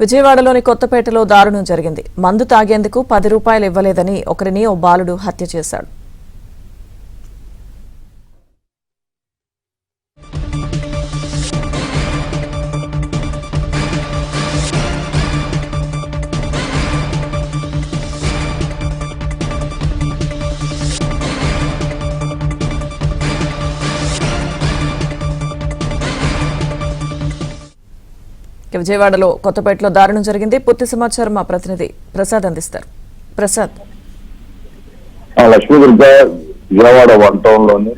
విజయవాడలోని కొత్తపేటలో దారుణం జరిగింది. మందు తాగేందుకు 10 రూపాయలు ఇవ్వలేదని ఒకరిని ఓ బాలుడు హత్య చేశాడు. విజయవాడలో కొత్తపేటలో దారుణం జరిగింది. పూర్తి సమాచారం మా ప్రతినిధి ప్రసాద్ అందిస్తారు. ప్రసాద్. లక్ష్మీదుర్గ విజయవాడ వన్ టౌన్ లోని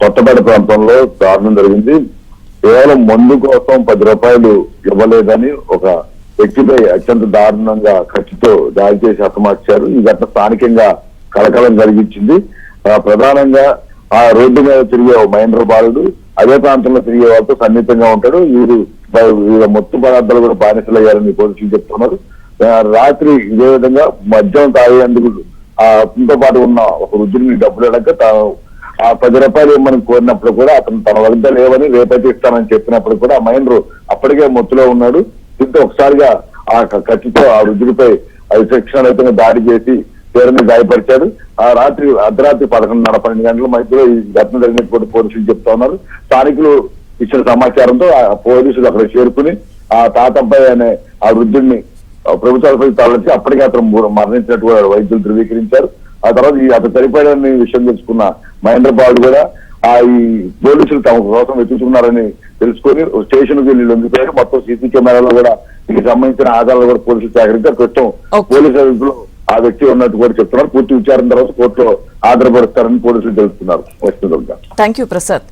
కొత్తపేట ప్రాంతంలో దారుణం జరిగింది. కేవలం మందు కోసం 10 రూపాయలు ఇవ్వలేదని ఒక వ్యక్తిపై అత్యంత దారుణంగా కత్తితో దాడి చేసి హతమార్చారు. ఈ ఘటన స్థానికంగా కలకలం కలిగించింది. ప్రధానంగా ఆ రోడ్డు మీద తిరిగే మహేంద్ర బాలుడు అదే ప్రాంతంలో తిరిగే వాళ్ళతో సన్నిహితంగా ఉంటాడు. వీరు మొత్తం పదార్థాలు కూడా బానిసలయ్యారని పోలీసులు చెప్తున్నారు. రాత్రి ఇదే విధంగా మద్యం తాగేందుకు అతనితో పాటు ఉన్న ఒక వృద్ధుడిని డబ్బులు అడగ ఆ 10 రూపాయలు ఇవ్వమని కోరినప్పుడు కూడా అతను తన వద్ద లేవని రేపైతే ఇస్తానని చెప్పినప్పుడు కూడా ఆ మహేంద్ర అప్పటికే మొత్తులో ఉన్నాడు. దీంతో ఒకసారిగా ఆ కత్తితో ఆ వృద్ధుడిపై విచక్షణరహితంగా దాడి చేసి తీవ్రంగా గాయపరిచాడు. ఆ రాత్రి అర్ధరాత్రి 11:30-12 గంటల మధ్యలో ఈ ఘటన జరిగినటువంటి పోలీసులు చెప్తా ఉన్నారు. స్థానికులు ఇచ్చిన సమాచారంతో ఆ పోలీసులు అక్కడ చేరుకుని ఆ తాతబ్బాయి అనే ఆ వృద్ధుడిని ప్రభుత్వాలపై తరలించి అప్పటికే అతను మరణించినట్టు వైద్యులు ధృవీకరించారు. ఆ తర్వాత అతను చనిపోయాడని విషయం తెలుసుకున్న మహేంద్ర బాబు కూడా ఈ పోలీసులు తమ కోసం వెతుకుతున్నారని తెలుసుకొని స్టేషన్ కు వెళ్లి లొంగిపోయారు. మొత్తం సీసీ కెమెరాలో కూడా దీనికి సంబంధించిన ఆధారాలు కూడా పోలీసులు సేకరించారు. ప్రస్తుతం పోలీసు అదుపులో ఆ వ్యక్తి ఉన్నట్టు కూడా చెప్తున్నారు. పూర్తి విచారణ తర్వాత కోర్టులో హాజరుపరుస్తారని పోలీసులు తెలుస్తున్నారు. Thank you Prasad.